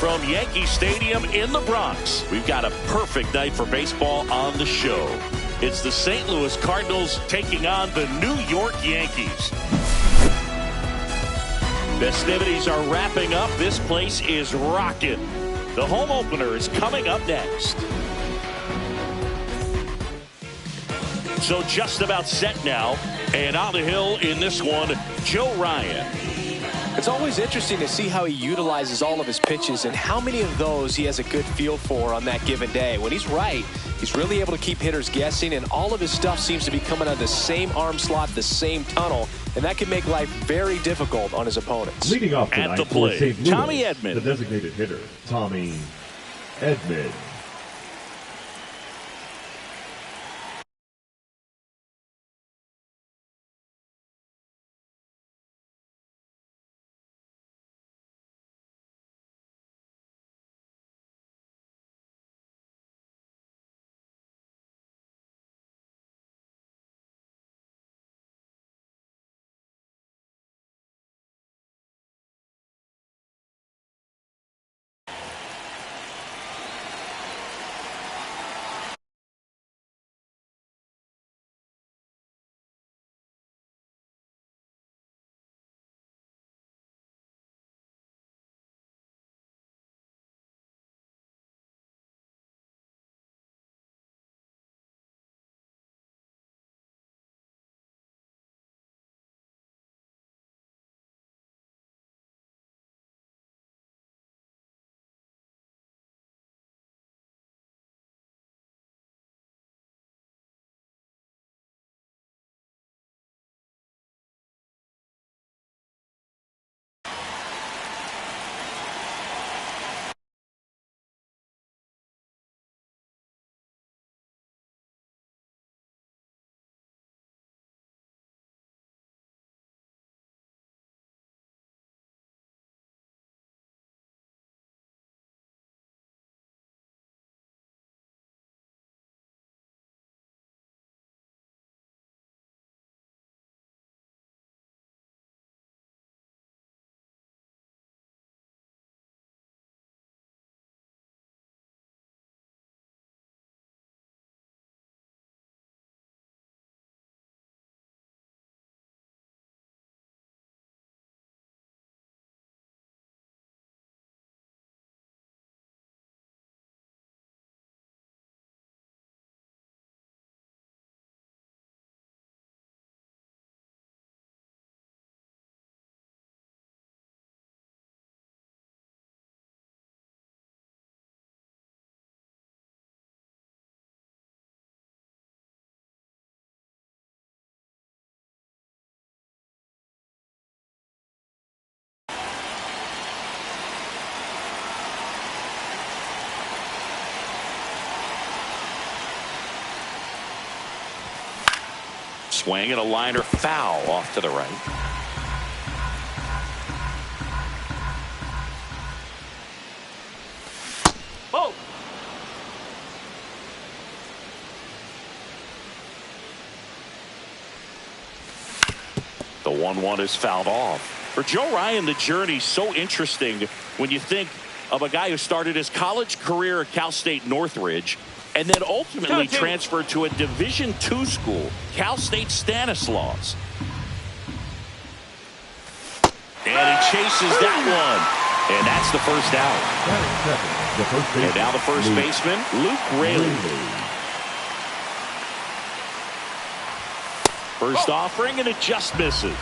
from Yankee Stadium in the Bronx, we've got a perfect night for baseball on the show. It's the St. Louis Cardinals taking on the New York Yankees. Festivities are wrapping up. This place is rocking. The home opener is coming up next. So just about set now, and on the hill in this one, Joe Ryan. It's always interesting to see how he utilizes all of his pitches and how many of those he has a good feel for on that given day. When he's right, he's really able to keep hitters guessing, and all of his stuff seems to be coming out of the same arm slot, the same tunnel, and that can make life very difficult on his opponents. Leading off tonight at the plate, for St. Louis, Tommy Edman. the designated hitter, Tommy Edman. Swing and a liner foul off to the right. Oh! The 1-1 is fouled off. For Joe Ryan, the journey's so interesting when you think of a guy who started his college career at Cal State Northridge and then ultimately transferred to a Division II school, Cal State Stanislaus. And he chases that one. And that's the first out. And now the first baseman, Luke Raley. First offering, and it just misses.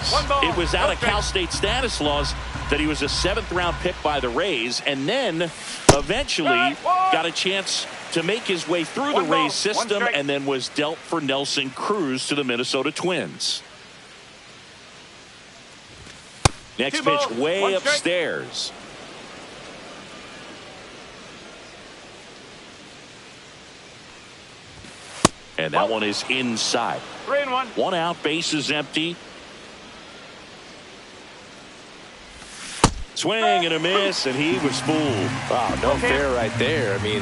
It was out of Cal State Stanislaus that he was a 7th-round pick by the Rays, and then eventually got a chance to make his way through the Rays system, and then was dealt for Nelson Cruz to the Minnesota Twins. Next pitch way upstairs. And that one is inside. 3-1. 1 out, bases empty. Swing and a miss, and he was fooled. Wow, no fair right there. I mean,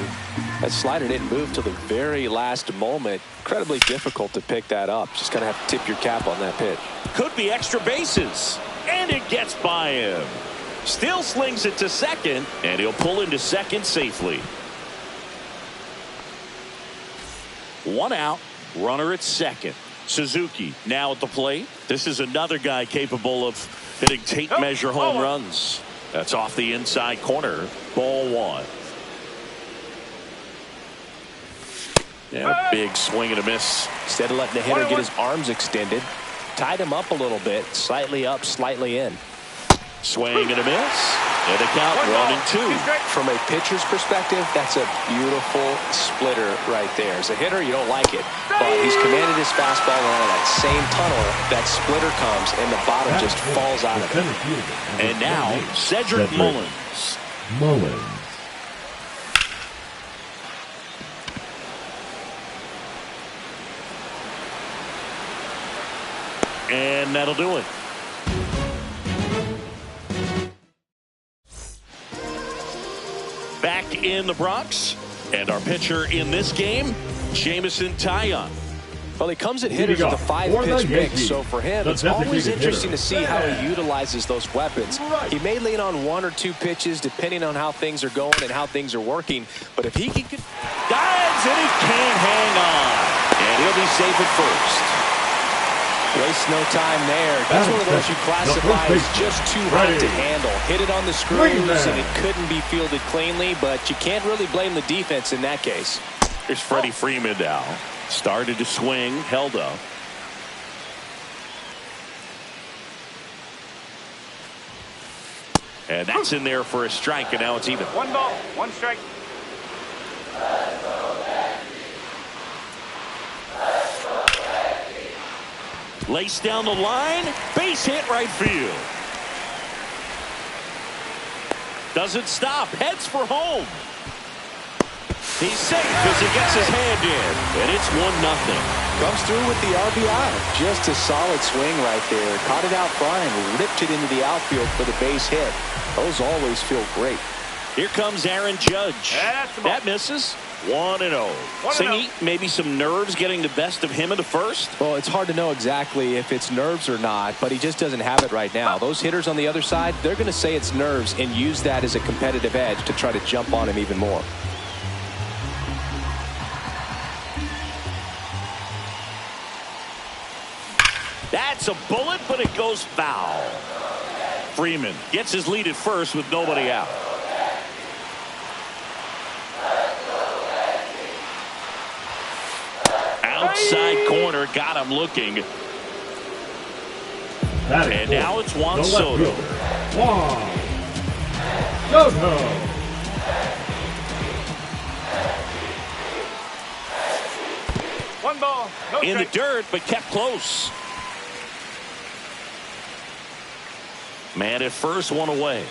that slider didn't move till the very last moment. Incredibly difficult to pick that up. Just going to have to tip your cap on that pitch. Could be extra bases, and it gets by him. Still slings it to second, and he'll pull into second safely. One out, runner at second. Suzuki now at the plate. This is another guy capable of hitting tape measure home runs. That's off the inside corner. Ball one. And a big swing and a miss. Instead of letting the hitter get his arms extended, tied him up a little bit, slightly up, slightly in. Swing and a miss. And the count 1-2. From a pitcher's perspective, that's a beautiful splitter right there. As a hitter, you don't like it, but he's commanded his fastball out of that same tunnel. That splitter comes, and the bottom just falls out of it. And now, Cedric Mullins. And that'll do it. Back in the Bronx, and our pitcher in this game, Jameson Taillon. Well, he comes at hitters with a 5-pitch mix, so for him, it's always interesting to see how he utilizes those weapons. He may lean on 1 or 2 pitches, depending on how things are going and how things are working, but if he can... Dives, and he can't hang on, and he'll be safe at first. Waste no time there. That's one of those you classify as just too hot to handle. Hit it on the screws, and it couldn't be fielded cleanly, but you can't really blame the defense in that case. Here's Freddie Freeman now. Started to swing, held up. And that's in there for a strike, and now it's even. 1 ball, 1 strike. Laced down the line, base hit right field. Doesn't stop, heads for home. He's safe as he gets his hand in, and it's 1-0. Comes through with the RBI. Just a solid swing right there. Caught it out front and ripped it into the outfield for the base hit. Those always feel great. Here comes Aaron Judge. That misses. 1-0. Singy, maybe some nerves getting the best of him in the first? Well, it's hard to know exactly if it's nerves or not, but he just doesn't have it right now. Those hitters on the other side, they're going to say it's nerves and use that as a competitive edge to try to jump on him even more. That's a bullet, but it goes foul. Freeman gets his lead at first with nobody out. Outside corner, got him looking. And now it's Juan Soto. One ball, no in strike. the dirt, but kept close. Man at first, one away.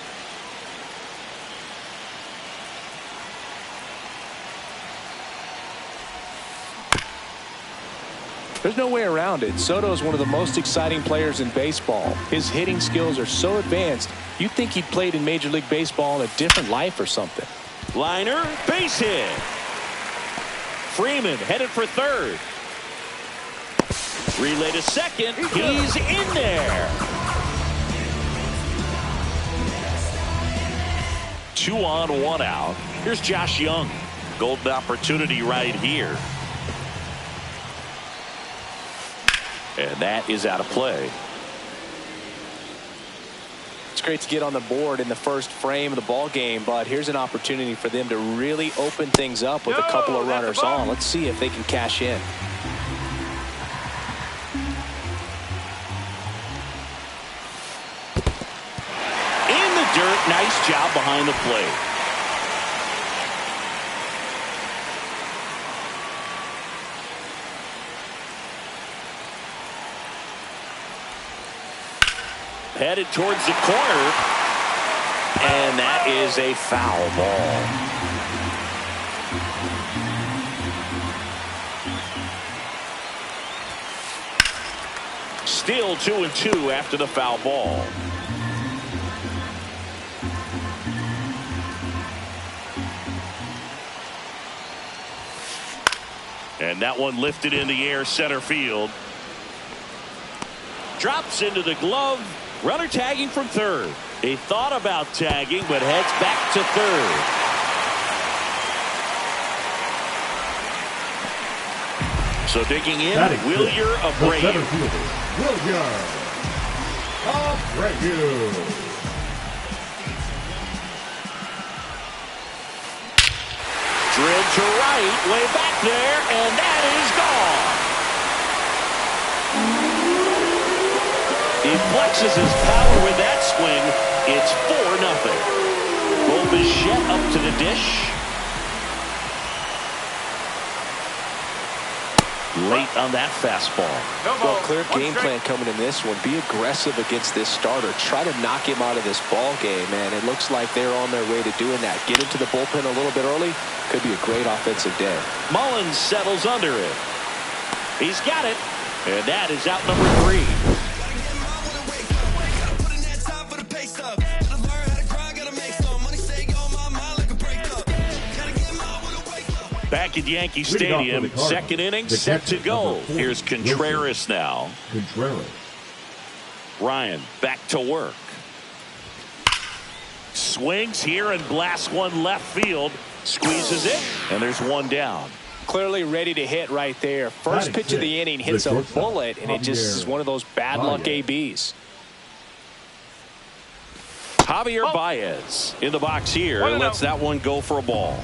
There's no way around it. Soto is one of the most exciting players in baseball. His hitting skills are so advanced, you'd think he'd played in Major League Baseball in a different life or something. Liner, base hit. Freeman headed for third. Relay to second. He's in there. 2 on, 1 out. Here's Josh Young. Golden opportunity right here. And that is out of play. It's great to get on the board in the first frame of the ball game, but here's an opportunity for them to really open things up with a couple of runners on. Let's see if they can cash in. In the dirt, nice job behind the plate. Headed towards the corner, and that is a foul ball. Still 2-2 after the foul ball. And that one lifted in the air center field. Drops into the glove. Runner tagging from third. He thought about tagging, but heads back to third. So digging in, Wilyer Abreu. Wilyer Abreu. Drilled to right, way back there, and that is gone. He flexes his power with that swing. It's 4-0. Will Bichette up to the dish. Late on that fastball. Well, clear game plan coming in this one. Be aggressive against this starter. Try to knock him out of this ball game, man. It looks like they're on their way to doing that. Get into the bullpen a little bit early. Could be a great offensive day. Mullins settles under it. He's got it. And that is out number 3. Back at Yankee Stadium, second inning set to go. Here's Contreras now. Ryan back to work. Swings here and blasts one left field. Squeezes it, and there's one down. Clearly ready to hit right there. First pitch of the inning hits a bullet, and it just is one of those bad luck ABs. Javier Baez in the box here. Lets that one go for a ball.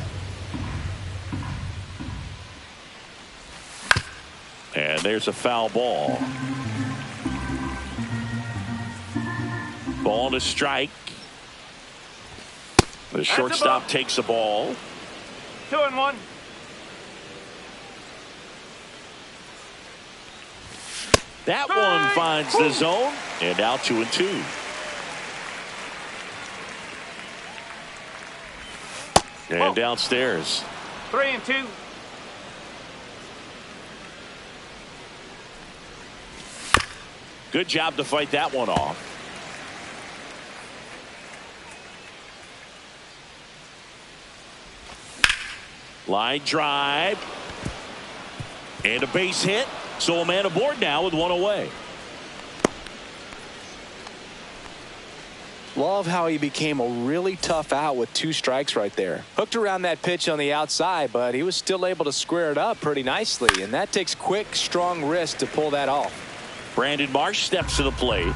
And there's a foul ball. Ball to strike. The shortstop takes the ball. 2-1. That one finds the zone, and now 2-2. And downstairs. 3-2. Good job to fight that one off. Line drive. And a base hit. So a man aboard now with one away. Love how he became a really tough out with 2 strikes right there. Hooked around that pitch on the outside, but he was still able to square it up pretty nicely. And that takes quick, strong wrist to pull that off. Brandon Marsh steps to the plate.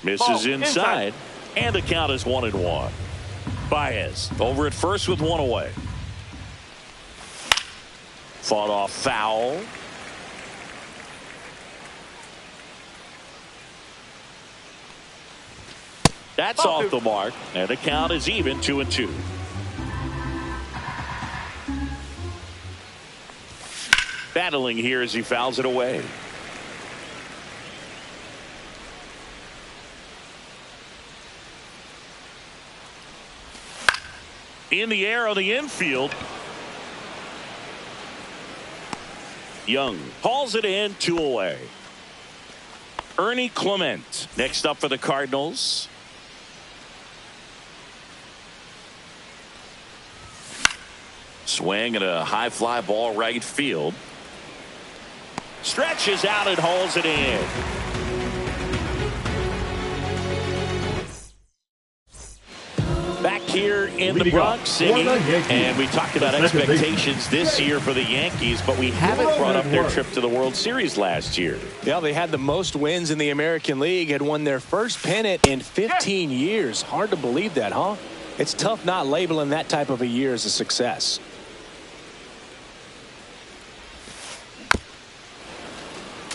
Misses inside. And the count is 1-1. Baez over at first with one away. Fought off foul. That's off the mark. And the count is even 2-2. Battling here as he fouls it away. In the air on the infield. Young hauls it in, 2 away. Ernie Clement next up for the Cardinals. Swing and a high fly ball right field. Stretches out and hauls it in. Back here in the Bronx City, and we talked about expectations this year for the Yankees, but we haven't brought up their trip to the World Series last year. Yeah, they had the most wins in the American League, had won their first pennant in 15 years. Hard to believe that, huh? It's tough not labeling that type of a year as a success.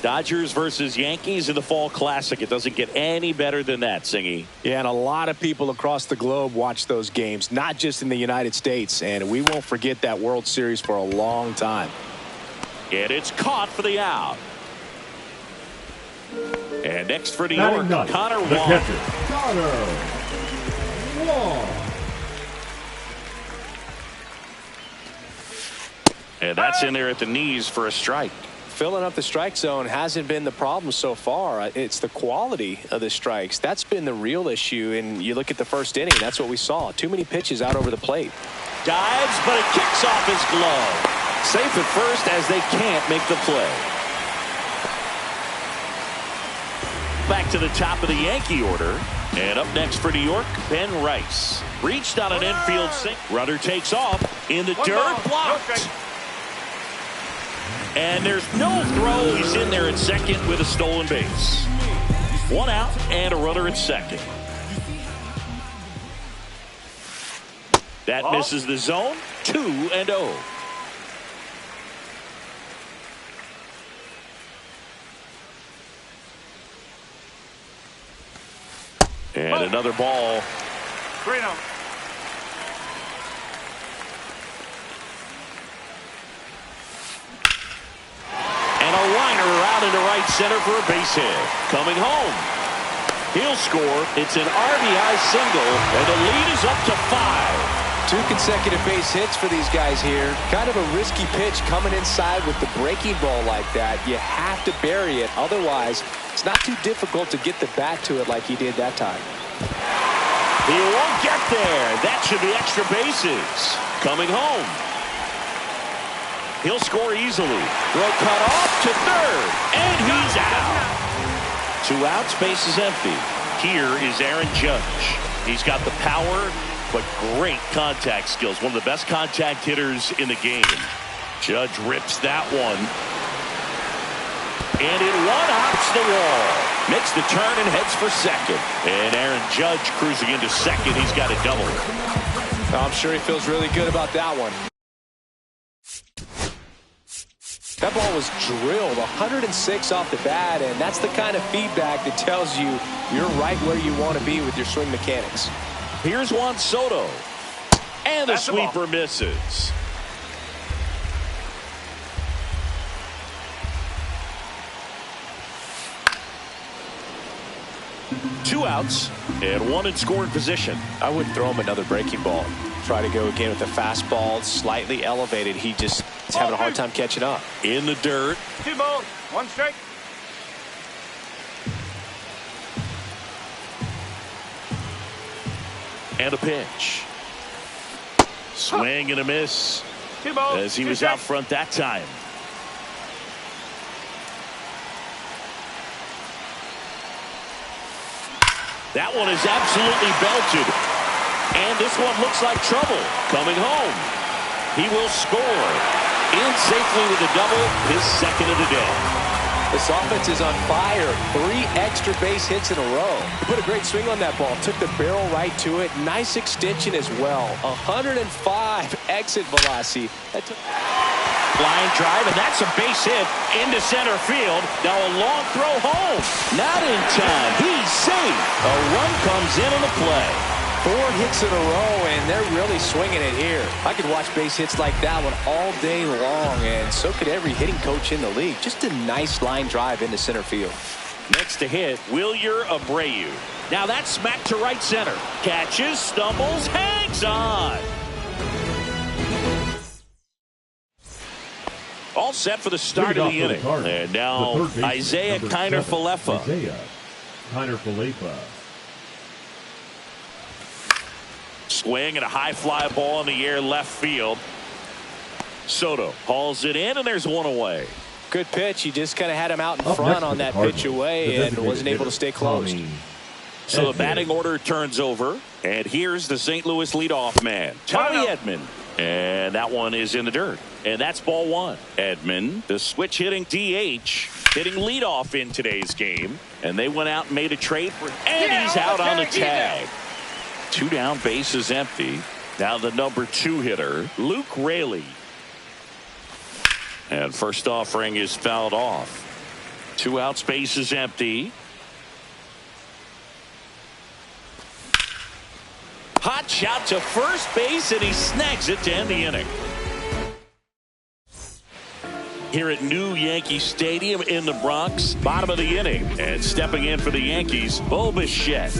Dodgers versus Yankees in the Fall Classic. It doesn't get any better than that, Singy. Yeah, and a lot of people across the globe watch those games, not just in the United States, and we won't forget that World Series for a long time. And it's caught for the out. And next for New York, Connor Wong. Connor Wong. And that's in there at the knees for a strike. Filling up the strike zone hasn't been the problem so far. It's the quality of the strikes. That's been the real issue. And you look at the first inning, that's what we saw. Too many pitches out over the plate. Dives, but it kicks off his glove. Safe at first as they can't make the play. back to the top of the Yankee order. And up next for New York, Ben Rice. Reached on an infield sink. Runner takes off in the dirt. Blocked. And there's no throw. He's in there at second with a stolen base. 1 out and a runner at second. That misses the zone. 2-0. And another ball. 3-0. And a liner out into right center for a base hit. Coming home. He'll score. It's an RBI single, and the lead is up to 5. 2 consecutive base hits for these guys here. Kind of a risky pitch coming inside with the breaking ball like that. You have to bury it. Otherwise, it's not too difficult to get the bat to it like he did that time. He won't get there. That should be extra bases. Coming home. He'll score easily. Throw cut off to third. And he's out. 2 outs, base is empty. Here is Aaron Judge. He's got the power, but great contact skills. One of the best contact hitters in the game. Judge rips that one. And it one-hops the wall. Makes the turn and heads for second. And Aaron Judge cruising into second. He's got a double. I'm sure he feels really good about that one. That ball was drilled 106 off the bat, and that's the kind of feedback that tells you you're right where you want to be with your swing mechanics. Here's Juan Soto. And the sweeper misses. Two outs and one in scoring position. I wouldn't throw him another breaking ball. Try to go again with the fastball, slightly elevated. He just is having a hard time catching up. In the dirt. 2 balls, 1 strike. And a pitch. Swing and a miss. 2 balls, as he 2 was strikes. out front that time. That one is absolutely belted. And this one looks like trouble. Coming home. He will score. In safely with a double. His second of the day. This offense is on fire. 3 extra base hits in a row. He put a great swing on that ball. Took the barrel right to it. Nice extension as well. 105 exit velocity. Line drive, and that's a base hit into center field. Now a long throw home. Not in time. He's safe. A run comes in on the play. 4 hits in a row, and they're really swinging it here. I could watch base hits like that one all day long, and so could every hitting coach in the league. Just a nice line drive into center field. Next to hit, Wilyer Abreu. Now that's smacked to right center. Catches, stumbles, hangs on. All set for the start of the inning. And now Isaiah Kiner-Falefa. Isaiah Kiner-Falefa. Swing and a high fly ball in the air left field. Soto hauls it in, and there's one away. Good pitch. He just kind of had him out in front on that pitch away and wasn't able to stay close. So the batting order turns over, and here's the St. Louis leadoff man, Tommy Edman. And that one is in the dirt. And that's ball 1. Edman, the switch hitting DH, hitting leadoff in today's game. And they went out and made a trade for, and he's out on the tag. 2 down, base is empty. Now the number 2 hitter, Luke Raley. And first offering is fouled off. 2 outs, base is empty. Hot shot to first base, and he snags it to end the inning. Here at New Yankee Stadium in the Bronx, bottom of the inning. And stepping in for the Yankees, Bo Bichette.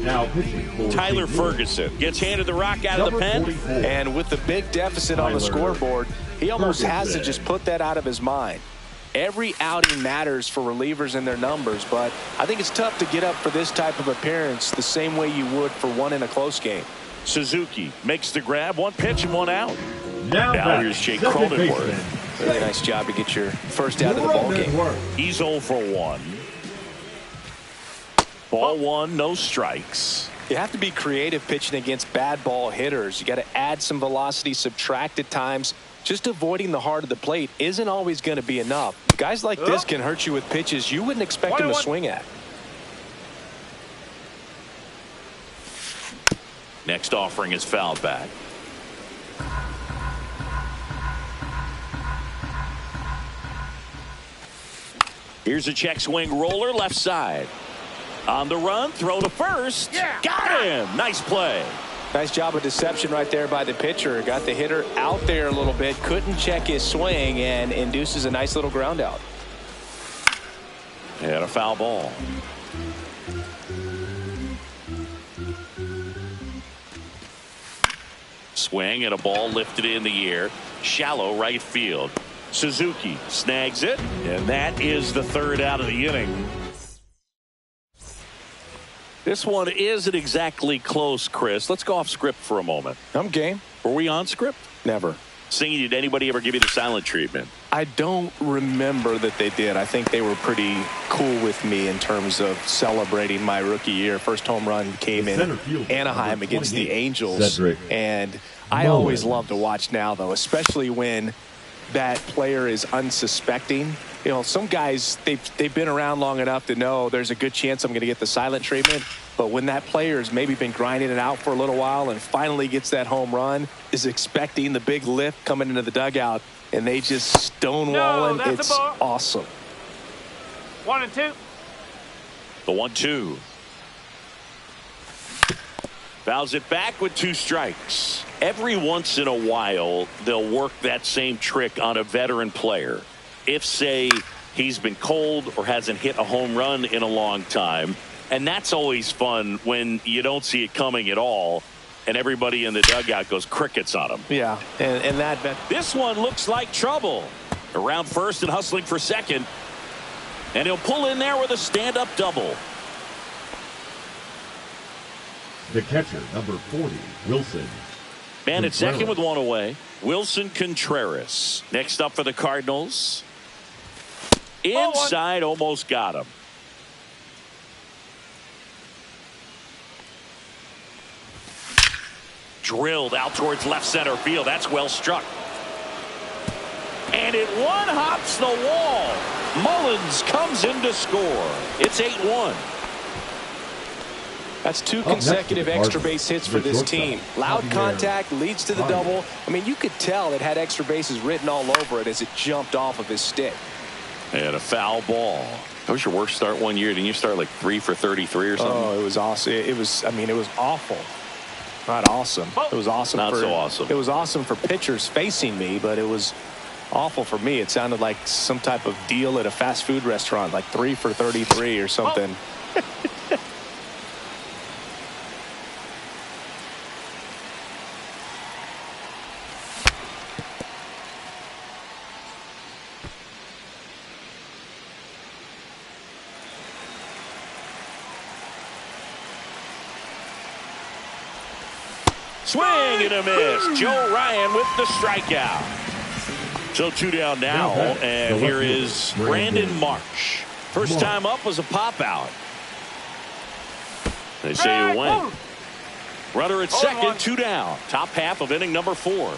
Now pitching for Tyler St. Louis. Ferguson gets handed the rock out of the pen. 44. And with the big deficit on the scoreboard, he almost has to just put that out of his mind. Every outing matters for relievers and their numbers, but I think it's tough to get up for this type of appearance the same way you would for one in a close game. Suzuki makes the grab, 1 pitch and 1 out. Now here's Jake second Cronenworth. baseman, Really nice job to get your first out of the ball game. He's 0 for 1. Ball 1, no strikes. You have to be creative pitching against bad ball hitters. You got to add some velocity, subtract at times. Just avoiding the heart of the plate isn't always going to be enough. Guys like this can hurt you with pitches you wouldn't expect them to swing at. Next offering is fouled back. Here's a check swing roller left side. On the run, throw to first. Yeah. Got him. Nice play. Nice job of deception right there by the pitcher. Got the hitter out there a little bit. Couldn't check his swing and induces a nice little ground out. And a foul ball. Swing and a ball lifted in the air. Shallow right field. Suzuki snags it, and that is the third out of the inning. This one isn't exactly close, Chris. Let's go off script for a moment. I'm game. Were we on script? Never. Singing, did anybody ever give you the silent treatment? I don't remember that they did. I think they were pretty cool with me in terms of celebrating my rookie year. First home run came in Anaheim against the Angels. And I always love to watch now, though, especially when that player is unsuspecting. You know, some guys, they've been around long enough to know there's a good chance I'm going to get the silent treatment. But when that player's maybe been grinding it out for a little while and finally gets that home run, is expecting the big lift coming into the dugout, and they just stonewalling, it's awesome. 1 and 2. The 1-2. Fouls it back with 2 strikes. Every once in a while, they'll work that same trick on a veteran player. If, say, he's been cold or hasn't hit a home run in a long time. And that's always fun when you don't see it coming at all, and everybody in the dugout goes crickets on him. Yeah, and that. This one looks like trouble. Around first and hustling for second. And he'll pull in there with a stand-up double. The catcher, number 40, Wilson. Man at second with 1 away. Wilson Contreras. Next up for the Cardinals. Inside, almost got him. Drilled out towards left center field. That's well struck. And it one-hops the wall. Mullins comes in to score. It's 8-1. That's 2 consecutive extra base hits for this team. Loud contact leads to the double. I mean, you could tell it had extra bases written all over it as it jumped off of his stick. And a foul ball. That was your worst start one year. Didn't you start like 3 for 33 or something? Oh, it was awesome. It was awful. Not awesome. It was awesome. Not so awesome. It was awesome for pitchers facing me, but it was awful for me. It sounded like some type of deal at a fast food restaurant, like 3 for 33 or something. Swing and a miss. Joe Ryan with the strikeout. So 2 down now, and here is Brandon Marsh. First time up was a pop out. They say he went. Runner at second, 2 down. Top half of inning number 4.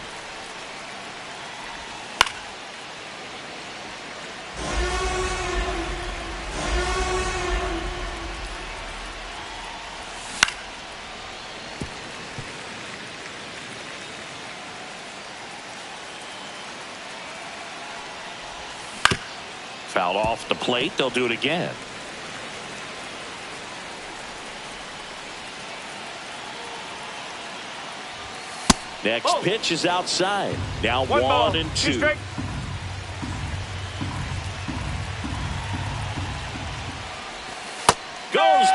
Fouled off the plate. They'll do it again. Next pitch is outside. Now 1 and 2. Goes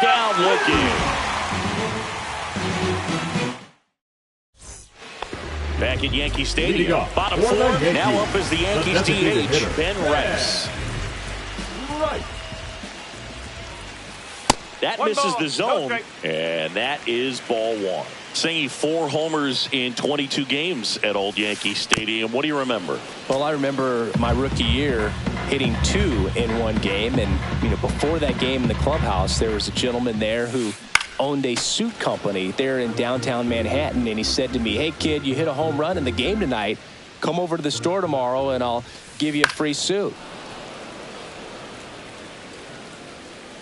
down looking. Back at Yankee Stadium. Bottom 4. Now up as the Yankees DH, Ben Rice. That misses the zone, and that is ball 1. Singing 4 homers in 22 games at Old Yankee Stadium. What do you remember? Well, I remember my rookie year hitting 2 in one game. And, before that game in the clubhouse, there was a gentleman there who owned a suit company there in downtown Manhattan. And he said to me, "Hey, kid, you hit a home run in the game tonight. Come over to the store tomorrow and I'll give you a free suit."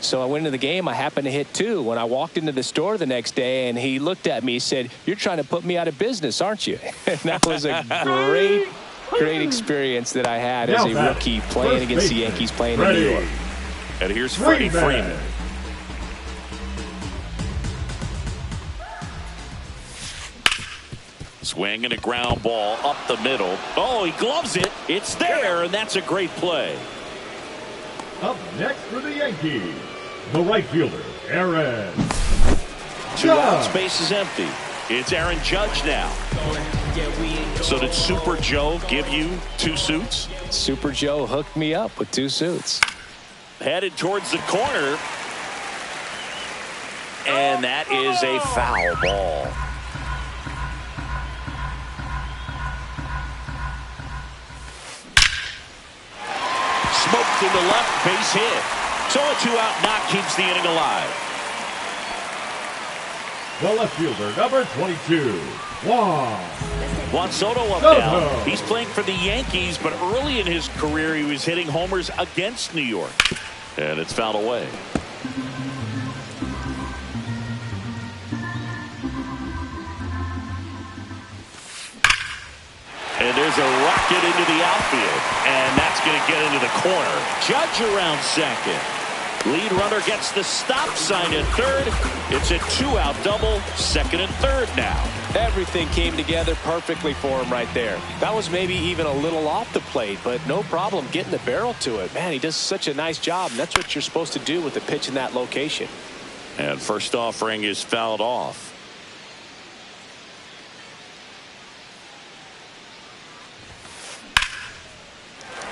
So I went into the game. I happened to hit 2. When I walked into the store the next day, and he looked at me, he said, "You're trying to put me out of business, aren't you?" And that was a great experience that I had as a rookie playing against the Yankees, playing in New York. And here's Freddie Freeman. Swing and a ground ball up the middle. Oh, he gloves it. It's there, and that's a great play. Up next for the Yankees, the right fielder, Aaron 2 outs, base is empty. It's Aaron Judge now. So did Super Joe give you 2 suits? Super Joe hooked me up with 2 suits. Headed towards the corner. And that is a foul ball. Smoked into left, base hit. So a 2-out knock keeps the inning alive. The left fielder, number 22, Juan Soto up now. He's playing for the Yankees, but early in his career he was hitting homers against New York. And it's fouled away. And there's a rocket into the outfield. And that's going to get into the corner. Judge around second. Lead runner gets the stop sign at third. It's a 2-out double, second and third now. Everything came together perfectly for him right there. That was maybe even a little off the plate, but no problem getting the barrel to it. Man, he does such a nice job, and that's what you're supposed to do with the pitch in that location. And first offering is fouled off.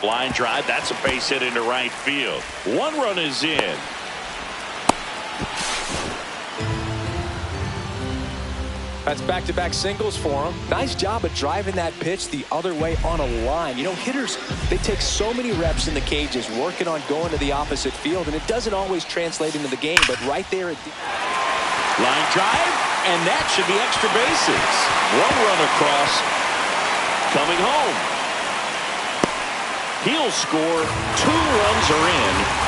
Line drive, that's a base hit into right field. 1 run is in. That's back-to-back singles for him. Nice job of driving that pitch the other way on a line. Hitters, they take so many reps in the cages working on going to the opposite field, and it doesn't always translate into the game, but right there at line drive, and that should be extra bases. 1 run across, coming home. He'll score. 2 runs are in.